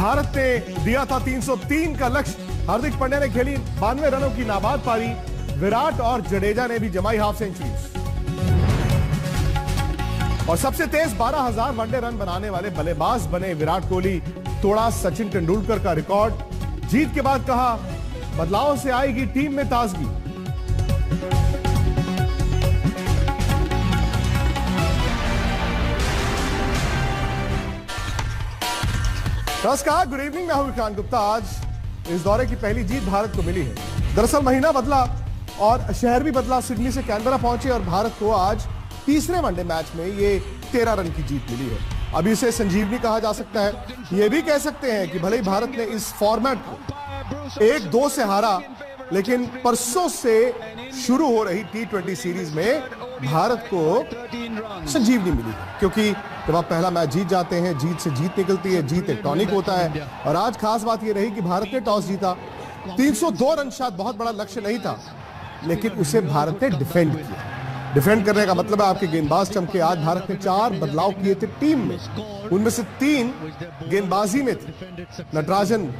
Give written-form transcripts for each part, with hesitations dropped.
भारत ने दिया था 303 का लक्ष्य। हार्दिक पांड्या ने खेली 92 रनों की नाबाद पारी। विराट और जडेजा ने भी जमाई हाफ सेंचुरीज। और सबसे तेज 12,000 वनडे रन बनाने वाले बल्लेबाज बने विराट कोहली। तोड़ा सचिन तेंदुलकर का रिकॉर्ड। जीत के बाद कहा, बदलाव से आएगी टीम में ताजगी। नमस्कार, गुड इवनिंग। मैं हूं विक्रांत गुप्ता। आज इस दौरे की पहली जीत भारत को मिली है। दरअसल महीना बदला और शहर भी बदला। सिडनी से कैनबरा पहुंचे और भारत को आज तीसरे वनडे मैच में ये 13 रन की जीत मिली है। अब इसे संजीवनी कहा जा सकता है। ये भी कह सकते हैं कि भले ही भारत ने इस फॉर्मेट को 1-2 से हारा, लेकिन परसों से शुरू हो रही T20 सीरीज में भारत को संजीवनी मिली है। क्योंकि जब आप पहला मैच जीत जाते हैं, जीत से जीत निकलती है, जीत एक टॉनिक होता है। और आज खास बात यह रही कि भारत ने टॉस जीता। 302 रन शायद बहुत बड़ा लक्ष्य नहीं था, लेकिन उसे भारत ने डिफेंड किया। डिफेंड करने का मतलब है आपके गेंदबाज चमके। आज भारत ने 4 बदलाव किए थे टीम में, उनमें से 3 गेंदबाजी में थे। नटराजन,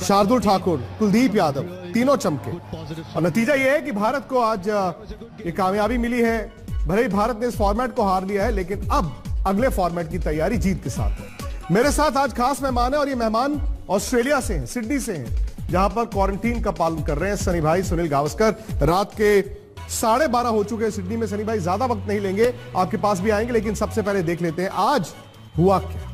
शार्दुल ठाकुर, कुलदीप यादव, तीनों चमके। और नतीजा यह है कि भारत को आज ये कामयाबी मिली है। भले ही भारत ने इस फॉर्मेट को हार लिया है, लेकिन अब अगले फॉर्मेट की तैयारी जीत के साथ है। मेरे साथ आज खास मेहमान है और ये मेहमान ऑस्ट्रेलिया से हैं, सिडनी से हैं, जहां पर क्वारंटीन का पालन कर रहे हैं सनी भाई सुनील गावस्कर। रात के 12:30 हो चुके हैं सिडनी में। सनी भाई, ज्यादा वक्त नहीं लेंगे, आपके पास भी आएंगे, लेकिन सबसे पहले देख लेते हैं आज हुआ क्या।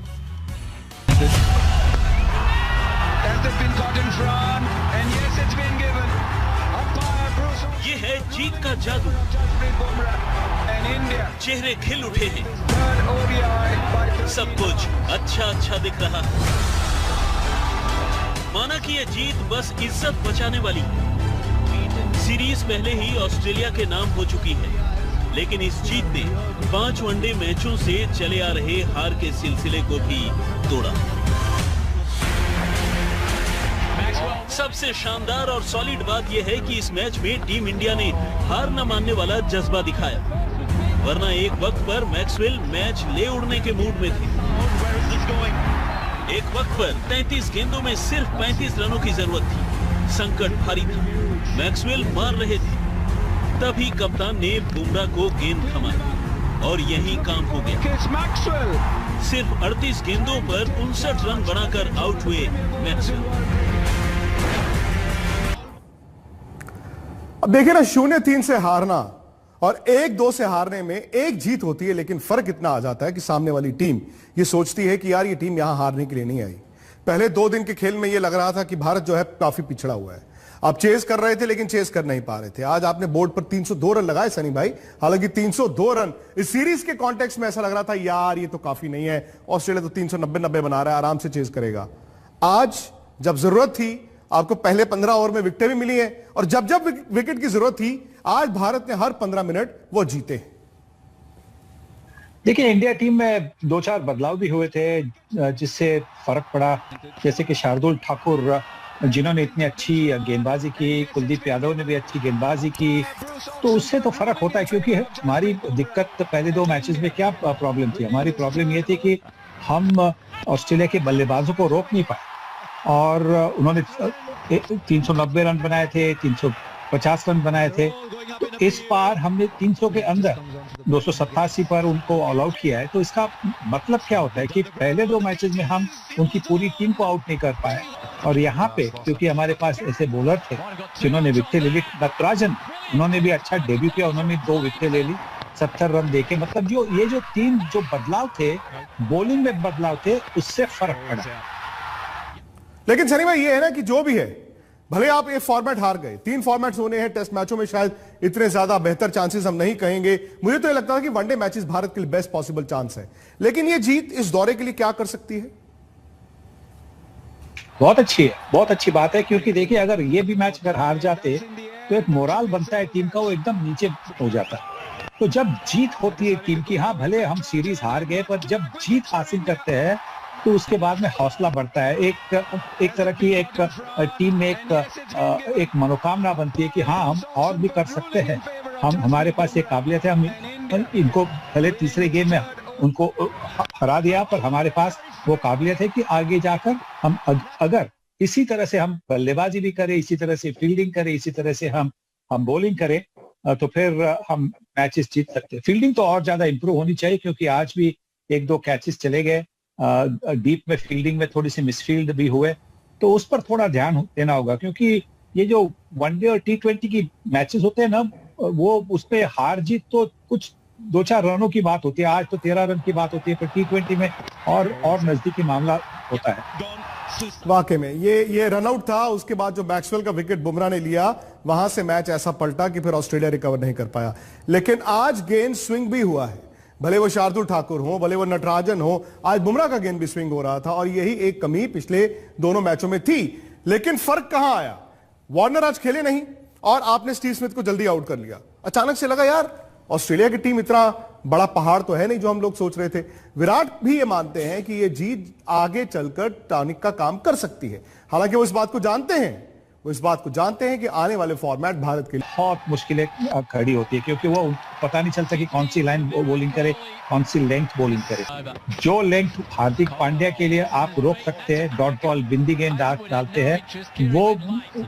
ये है जीत का जादू। चेहरे खिल उठे हैं, सब कुछ अच्छा दिख रहा है। माना कि ये जीत बस इज्जत बचाने वाली है। सीरीज पहले ही ऑस्ट्रेलिया के नाम हो चुकी है, लेकिन इस जीत ने 5 वनडे मैचों से चले आ रहे हार के सिलसिले को भी तोड़ा। सबसे शानदार और सॉलिड बात यह है कि इस मैच में टीम इंडिया ने हार न मानने वाला जज्बा दिखाया, वरना एक वक्त पर मैक्सवेल मैच ले उड़ने के मूड में थे। एक वक्त पर 33 गेंदों में सिर्फ 35 रनों की जरूरत थी। संकट भारी था, मैक्सवेल मार रहे थे। तभी कप्तान ने बुमराह को गेंद थमाई और यही काम हो गया। सिर्फ 38 गेंदों पर 59 रन बनाकर आउट हुए मैक्सवेल। अब देखिए ना, 0-3 से हारना और 1-2 से हारने में एक जीत होती है, लेकिन फर्क इतना आ जाता है कि सामने वाली टीम ये सोचती है कि यार ये टीम यहां हारने के लिए नहीं आई। पहले 2 दिन के खेल में ये लग रहा था कि भारत जो है काफी पिछड़ा हुआ है। आप चेस कर रहे थे, लेकिन चेस कर नहीं पा रहे थे। आज आपने बोर्ड पर 302 रन लगाए सनी भाई। हालांकि 302 रन इस सीरीज के कॉन्टेक्स्ट में ऐसा लग रहा था यार ये तो काफी नहीं है, ऑस्ट्रेलिया तो 390 बना रहा है, आराम से चेस करेगा। आज जब जरूरत थी, आपको पहले 15 ओवर में विकेटें भी मिली हैं, और जब जब विकेट की जरूरत थी, आज भारत ने हर 15 मिनट वो जीते। देखिए, इंडिया टीम में 2-4 बदलाव भी हुए थे जिससे फर्क पड़ा। जैसे कि शार्दुल ठाकुर, जिन्होंने इतनी अच्छी गेंदबाजी की, कुलदीप यादव ने भी अच्छी गेंदबाजी की, तो उससे तो फर्क होता है। क्योंकि हमारी दिक्कत पहले 2 मैचेस में क्या प्रॉब्लम थी? हमारी प्रॉब्लम ये थी कि हम ऑस्ट्रेलिया के बल्लेबाजों को रोक नहीं पाए, और उन्होंने 390 रन बनाए थे, 350 रन बनाए थे। तो इस बार हमने 300 के अंदर 287 पर उनको ऑल आउट किया है। तो इसका मतलब क्या होता है कि पहले 2 मैचेस में हम उनकी पूरी टीम को आउट नहीं कर पाए, और यहाँ पे क्योंकि हमारे पास ऐसे बॉलर थे जिन्होंने विकेट ले ली। नटराजन, उन्होंने भी अच्छा डेब्यू किया, उन्होंने 2 विकेट ले ली, 70 रन देके। मतलब ये जो 3 बदलाव थे, बॉलिंग में बदलाव थे, उससे फर्क पड़ा। लेकिन सनी भाई ये है ना कि जो भी है, भले आप एक फॉर्मेट हार गए, 3 फॉर्मेट्स होने हैं टेस्ट मैचों में, शायद इतने ज्यादा बेहतर चांसेस हम नहीं कहेंगे। मुझे तो ये लगता था कि वनडे मैचेस भारत के लिए बेस्ट पॉसिबल चांस है, लेकिन ये जीत इस दौरे के लिए क्या कर सकती है? बहुत अच्छी है, बहुत अच्छी बात है। क्योंकि देखिए, अगर ये भी मैच अगर हार जाते तो एक मोराल बनता है टीम का, वो एकदम नीचे हो जाता है। तो जब जीत होती है टीम की, हाँ भले हम सीरीज हार गए, पर जब जीत हासिल करते हैं तो उसके बाद में हौसला बढ़ता है। एक तरह की एक टीम में एक मनोकामना बनती है कि हाँ, हम और भी कर सकते हैं, हमारे पास ये काबिलियत है, हम इनको भले तीसरे गेम में उनको हरा दिया, पर हमारे पास वो काबिलियत है कि आगे जाकर हम अगर इसी तरह से हम बल्लेबाजी भी करें, इसी तरह से फील्डिंग करें, इसी तरह से हम बॉलिंग करें, तो फिर हम मैचेस जीत सकते हैं। फील्डिंग तो और ज्यादा इंप्रूव होनी चाहिए, क्योंकि आज भी 1-2 कैचेस चले गए, डीप में फील्डिंग में थोड़ी सी मिसफील्ड भी हुए, तो उस पर थोड़ा ध्यान देना होगा, क्योंकि ये जो वनडे और T20 की मैचेस होते हैं ना, वो उसपे हार जीत तो कुछ 2-4 रनों की बात होती है। आज तो 13 रन की बात होती है, पर T20 में और नजदीकी मामला होता है। वाकई में ये रनआउट था, उसके बाद जो मैक्सवेल का विकेट बुमराह ने लिया, वहां से मैच ऐसा पलटा कि फिर ऑस्ट्रेलिया रिकवर नहीं कर पाया। लेकिन आज गेंद स्विंग भी हुआ है, भले वो शार्दुल ठाकुर हो, भले वो नटराजन हो, आज बुमराह का गेंद भी स्विंग हो रहा था, और यही एक कमी पिछले दोनों मैचों में थी। लेकिन फर्क कहां आया, वार्नर आज खेले नहीं और आपने स्टीव स्मिथ को जल्दी आउट कर लिया। अचानक से लगा यार ऑस्ट्रेलिया की टीम इतना बड़ा पहाड़ तो है नहीं जो हम लोग सोच रहे थे। विराट भी ये मानते हैं कि ये जीत आगे चलकर टॉनिक का काम कर सकती है, हालांकि वो इस बात को जानते हैं कि आने वाले फॉर्मेट भारत के लिए बहुत मुश्किलें खड़ी होती है, क्योंकि वो पता नहीं चलता कि कौन सी लाइन बॉलिंग करे, कौन सी लेंथ बॉलिंग करे। जो लेंथ हार्दिक पांड्या के लिए आप रोक सकते हैं, डॉट बॉल बिंदी गेंद डालते हैं,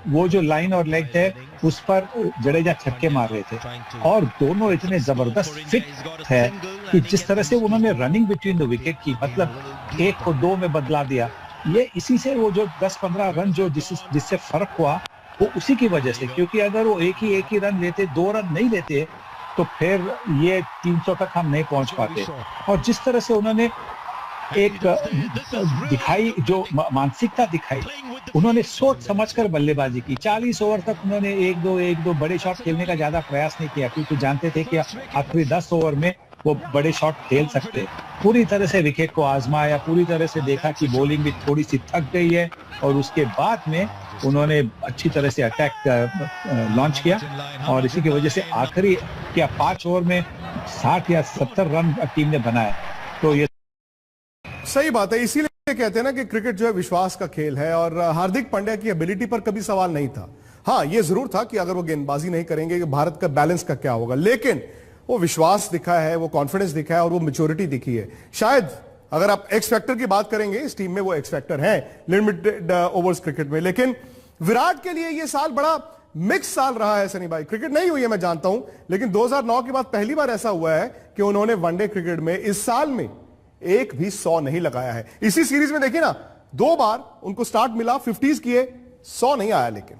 वो जो लाइन और लेंथ है उस पर जडेजा छक्के मार रहे थे, और दोनों इतने जबरदस्त फिट है कि जिस तरह से उन्होंने रनिंग बिटवीन द विकेट की, मतलब 1 को 2 में बदला दिया, ये इसी से वो जो 10-15 रन जो जिससे फर्क हुआ, वो उसी की वजह से, क्योंकि अगर वो एक ही रन लेते, 2 रन नहीं लेते, तो फिर ये 300 तक हम नहीं पहुंच पाते। और जिस तरह से उन्होंने एक दिखाई, जो मानसिकता दिखाई, उन्होंने सोच समझकर बल्लेबाजी की। 40 ओवर तक उन्होंने 1-2 बड़े शॉट खेलने का ज्यादा प्रयास नहीं किया, क्योंकि जानते थे कि आखिरी 10 ओवर में वो बड़े शॉट खेल सकते। पूरी तरह से विकेट को आजमाया, पूरी तरह से देखा कि बॉलिंग भी थोड़ी सी थक गई है, और उसके बाद में उन्होंने अच्छी तरह से अटैक लॉन्च किया, और इसी की वजह से आखिरी 5 ओवर में 60 या 70 रन टीम ने बनाया। तो ये सही बात है, इसीलिए कहते हैं ना कि क्रिकेट जो है विश्वास का खेल है, और हार्दिक पांड्या की एबिलिटी पर कभी सवाल नहीं था। हाँ, ये जरूर था कि अगर वो गेंदबाजी नहीं करेंगे कि भारत का बैलेंस का क्या होगा, लेकिन वो विश्वास दिखा है, वो कॉन्फिडेंस दिखा है, और वो मैच्योरिटी दिखी है। शायद अगर आप एक्स फैक्टर की बात करेंगे, इस टीम में वो एक्स फैक्टर है लिमिटेड ओवर्स क्रिकेट में। लेकिन विराट के लिए ये साल बड़ा मिक्स साल रहा है सनी भाई। क्रिकेट नहीं हुई है मैं जानता हूं, लेकिन 2009 के बाद पहली बार ऐसा हुआ है कि उन्होंने वनडे क्रिकेट में इस साल में एक भी 100 नहीं लगाया है। इसी सीरीज में देखिए ना, 2 बार उनको स्टार्ट मिला, 50s किए, 100 नहीं आया। लेकिन